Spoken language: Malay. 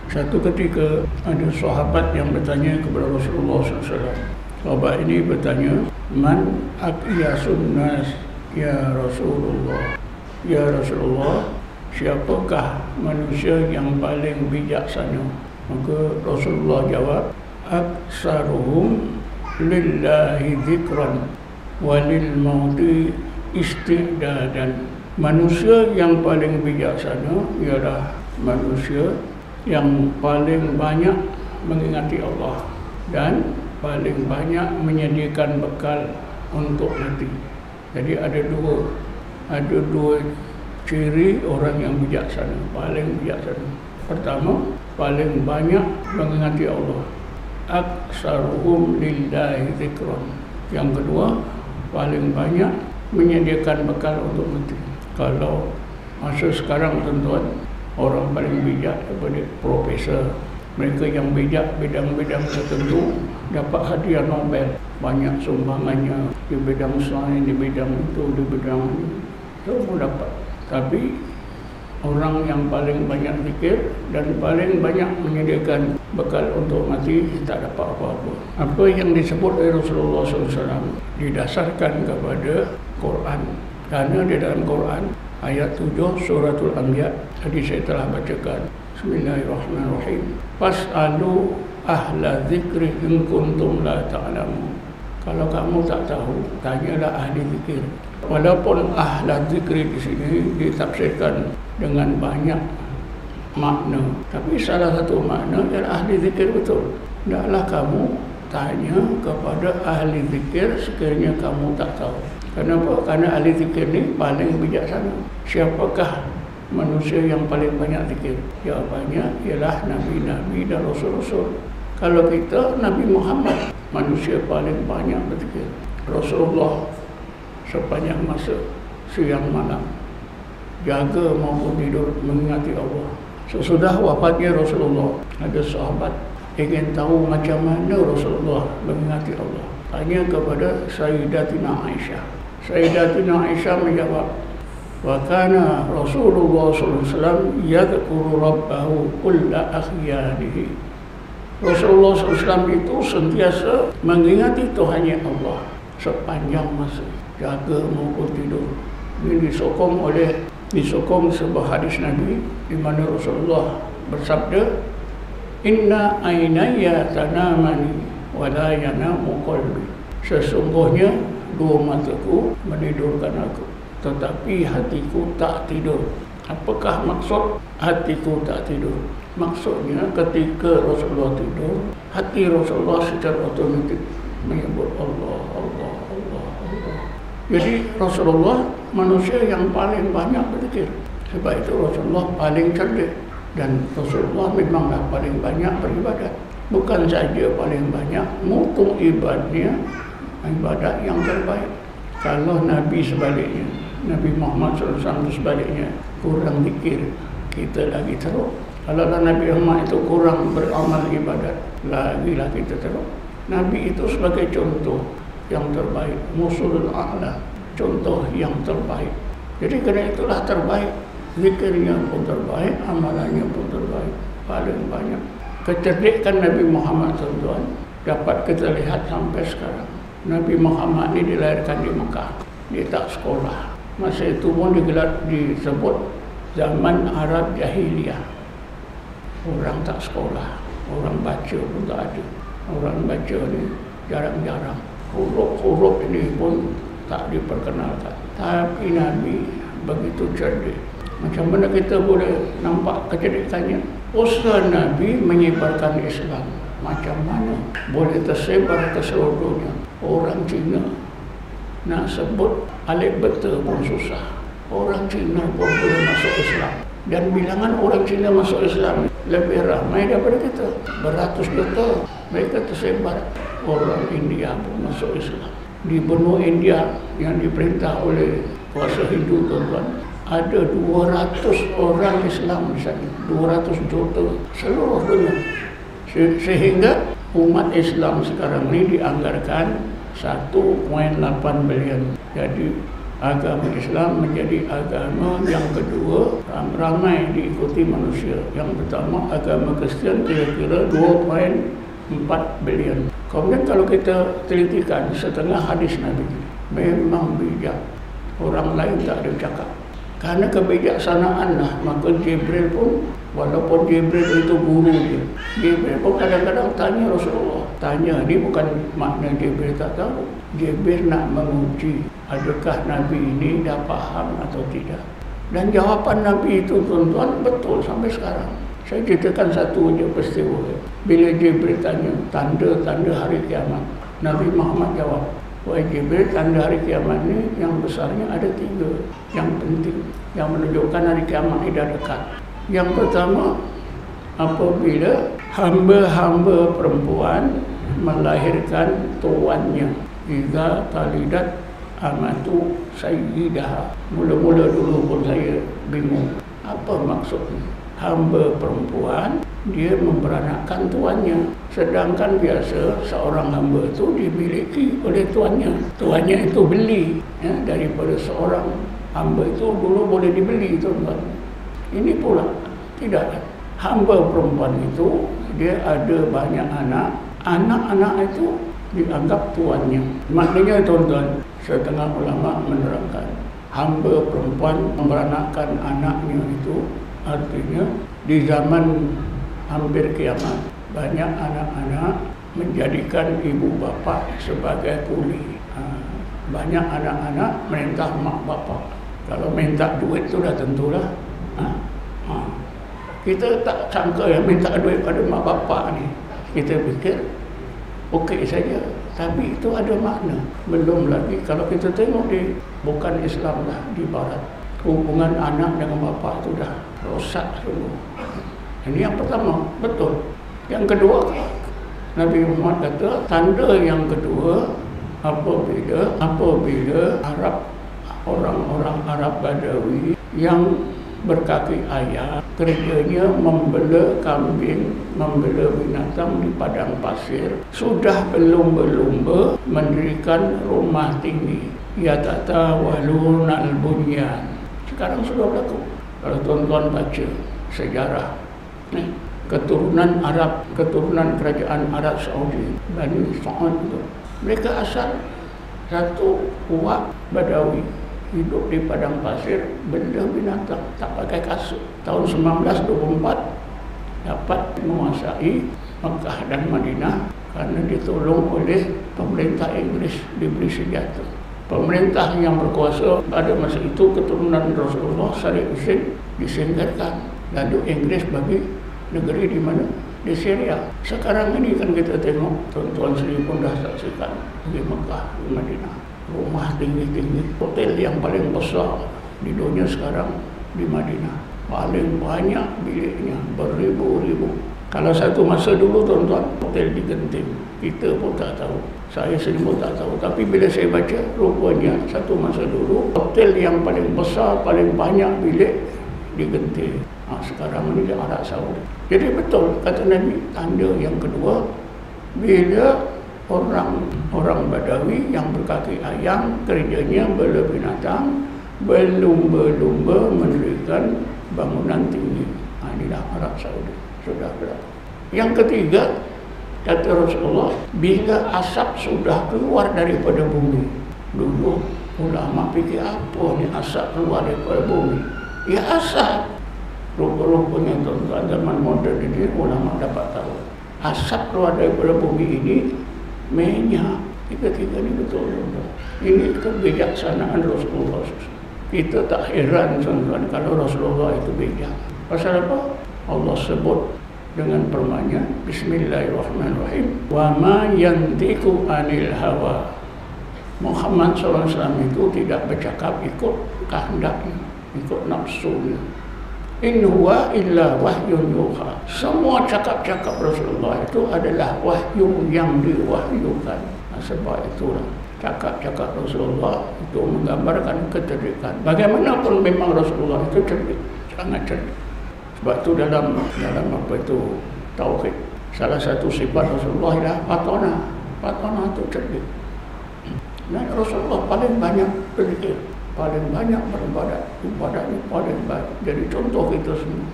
Satu ketika ada sahabat yang bertanya kepada Rasulullah SAW. Sahabat ini bertanya, Man aqyasun nas ya Rasulullah. Ya Rasulullah, siapakah manusia yang paling bijaksana? Maka Rasulullah jawab, Aksaruhum lillahi dzikran walil mauti istidadan. Manusia yang paling bijaksana ialah manusia yang paling banyak mengingati Allah dan paling banyak menyediakan bekal untuk mati. Jadi ada dua ciri orang yang bijaksana, paling bijaksana. Pertama, paling banyak mengingati Allah. Aksaruhum lillahi dzikran. Yang kedua, paling banyak menyediakan bekal untuk mati. Kalau masa sekarang tuan-tuan, orang paling bijak daripada profesor, mereka yang bijak bidang-bidang tertentu dapat hadiah Nobel, banyak sumbangannya di bidang sains, di bidang itu, di bidang ini, semua dapat. Tapi orang yang paling banyak zikir dan paling banyak menyediakan bekal untuk mati tak dapat apa-apa. Apa yang disebut oleh Rasulullah SAW didasarkan kepada Quran. Kerana di dalam Quran ayat 7 suratul Anbiya tadi saya telah bacakan. Bismillahirrahmanirrahim. Fas'alu ahla zikri in kuntum la ta'lamun. Kalau kamu tak tahu, tanyalah ahli zikir. Walaupun ahla zikri di sini ditafsirkan dengan banyak makna, tapi salah satu makna ialah ahli zikir betul. Hendaklah kamu tanya kepada ahli zikir sekiranya kamu tak tahu. Kenapa? Karena ahli zikir ni paling bijaksana. Siapakah manusia yang paling banyak zikir? Jawabannya ialah Nabi-Nabi dan Rasul-Rasul. Kalau kita, Nabi Muhammad manusia paling banyak berzikir. Rasulullah sepanjang masa, siang malam, jaga maupun tidur mengingati Allah. Sesudah wafatnya Rasulullah, ada sahabat ingin tahu macam mana Rasulullah mengingati Allah. Tanya kepada Sayyidatina Aisyah. Sayyidatina Aisyah menjawab, wa kana Rasulullah SAW yadhkuru rabbahu kulla akhyanihi. Rasulullah SAW itu sentiasa mengingati Tuhannya Allah sepanjang masa, jaga maupun tidur. Ini disokong sebuah hadis Nabi di mana Rasulullah bersabda, Inna aynaya tanamani wa la yanamu qalbi. Sesungguhnya dua mataku menidurkan aku, tetapi hatiku tak tidur. Apakah maksud hatiku tak tidur? Maksudnya ketika Rasulullah tidur, hati Rasulullah secara otomatik menyebut Allah, Allah, Allah, Allah. Jadi Rasulullah manusia yang paling banyak berzikir. Sebab itu Rasulullah paling cerdik. Dan Rasulullah memanglah paling banyak beribadat. Bukan saja paling banyak, mutu ibadahnya ibadat yang terbaik. Kalau Nabi sebaliknya, Nabi Muhammad SAW sebaliknya, kurang zikir, kita lagi teruk. Kalau Nabi Muhammad itu kurang beramal ibadat, lagilah kita teruk. Nabi itu sebagai contoh yang terbaik, musulul a'la, contoh yang terbaik. Jadi kerana itulah terbaik, zikirnya pun terbaik, amalannya pun terbaik, paling banyak. Kecerdikan Nabi Muhammad tuan-tuan dapat kita lihat sampai sekarang. Nabi Muhammad ini dilahirkan di Mekah, dia tak sekolah. Masa itu pun disebut zaman Arab Jahiliyah. Orang tak sekolah, orang baca pun tak ada. Orang baca ni jarang-jarang. Huruf-huruf ini pun tak diperkenalkan. Tapi Nabi begitu cerdik. Macam mana kita boleh nampak kecerdikannya? Usaha Nabi menyebarkan Islam. Macam mana boleh tersebar ke seluruh dunia? Orang Cina nak sebut alif beta pun susah. Orang Cina pun boleh masuk Islam. Dan bilangan orang Cina masuk Islam lebih ramai daripada kita. Beratus juta mereka tersebar. Orang India pun masuk Islam. Di benua India yang diperintah oleh kuasa Hindu tuan-tuan, ada 200 orang Islam di sana. 200 juta seluruh dunia. Sehingga umat Islam sekarang ini dianggarkan 1.8 bilion. Jadi agama Islam menjadi agama yang kedua ramai diikuti manusia. Yang pertama agama Kristian kira-kira 2.4 bilion. Kemudian kalau kita telitikan setengah hadis Nabi memang bijak, orang lain tak ada cakap. Karena kebijaksanaan lah, maka Jibril pun, walaupun Jibril itu guru dia, Jibril pun kadang-kadang tanya Rasulullah. Tanya, ni bukan makna Jibril tak tahu. Jibril nak menguji adakah Nabi ini dah faham atau tidak. Dan jawapan Nabi itu tuan-tuan betul sampai sekarang. Saya ceritakan satu je peristiwa. Bila Jibril tanya tanda-tanda hari kiamat, Nabi Muhammad jawab, wahai Jibril, tanda hari kiamat ni yang besarnya ada 3 yang penting, yang menunjukkan hari kiamat ini dah dekat. Yang pertama, apabila hamba-hamba perempuan melahirkan tuannya. Iza talidat amatu sayyidah. Mula-mula dulu pun saya bingung, apa maksudnya? Hamba perempuan dia memperanakkan tuannya, sedangkan biasa seorang hamba itu dimiliki oleh tuannya. Tuannya itu beli daripada seorang hamba itu dulu boleh dibeli, tuan-tuan. Ini pula tidak. Hamba perempuan itu dia ada banyak anak. Anak-anak itu dianggap tuannya. Maknanya tuan-tuan, setengah ulama menerangkan hamba perempuan memperanakkan anaknya itu artinya di zaman hampir kiamat banyak anak-anak menjadikan ibu bapa sebagai kuli. Banyak anak-anak merintah mak bapa. Kalau minta duit tu dah tentulah. Kita tak sangka yang minta duit pada mak bapa ni. Kita fikir okey saja, tapi itu ada makna. Belum lagi kalau kita tengok di bukan Islam lah, di barat, hubungan anak dengan bapa itu dah rosak semua. Ini yang pertama, betul. Yang kedua, Nabi Muhammad kata tanda yang kedua apabila Arab, orang-orang Arab Badawi yang berkaki ayam, kerjanya membela kambing, membela binatang di padang pasir, sudah berlumba-lumba mendirikan rumah tinggi. Ya tatawalun al-bunyan. Sekarang sudah berlaku. Kalau tuan-tuan baca sejarah, keturunan Arab, keturunan kerajaan Arab Saudi, Bani Sa'ad itu, mereka asal satu Wak Badawi, hidup di padang pasir, benda binatang, tak pakai kasut. Tahun 1924 dapat menguasai Mekah dan Madinah karena ditolong oleh pemerintah Inggris, diberi senjata. Pemerintah yang berkuasa pada masa itu keturunan Rasulullah Salih Hussein disingkirkan. Lalu Inggris bagi negeri di mana? Di Syria. Sekarang ini kan kita tengok, tuan-tuan sendiri pun dah saksikan di Mekah, di Madinah. Rumah tinggi-tinggi, hotel yang paling besar di dunia sekarang di Madinah. Paling banyak biliknya, beribu-ribu. Kalau satu masa dulu tuan-tuan, hotel di Genting, kita pun tak tahu. Saya sendiri pun tak tahu. Tapi bila saya baca, rupanya satu masa dulu, hotel yang paling besar, paling banyak bilik di Genting. Sekarang ini di Arab Saudi. Jadi betul, kata Nabi, tanda yang kedua, bila orang Badawi yang berkaki ayam, kerjanya bela binatang, berlumba-lumba mendirikan bangunan tinggi. Inilah Arab Saudi. Sudah berlaku. Yang ketiga, kata Rasulullah, bila asap sudah keluar daripada bumi. Dulu ulama fikir apa ni asap keluar daripada bumi? Ya asap. Rupa-rupanya tuan-tuan zaman moden ini ulama dapat tahu. Asap keluar daripada bumi ini minyak. Tiga-tiga ni betul. Ini kebijaksanaan Rasulullah. Kita tak heran tuan-tuan kalau Rasulullah itu bijak. Pasal apa? Allah sebut dengan firman-Nya, Bismillahirrahmanirrahim. Wa ma yantiqu anil hawa. Muhammad SAW itu tidak bercakap ikut kehendaknya, ikut nafsunya. In huwa illa wahyun yuha. Semua cakap-cakap Rasulullah itu adalah wahyu yang diwahyukan. Sebab itulah cakap-cakap Rasulullah itu menggambarkan kecerdikan. Bagaimanapun memang Rasulullah itu cerdik, sangat cerdik. Sebab itu dalam apa itu tauhid, salah satu sifat Rasulullah adalah fatona. Fatona itu cerdik. Dan Rasulullah paling banyak berfikir, paling banyak beribadat, ibadahnya paling baik. Jadi contoh kita semua.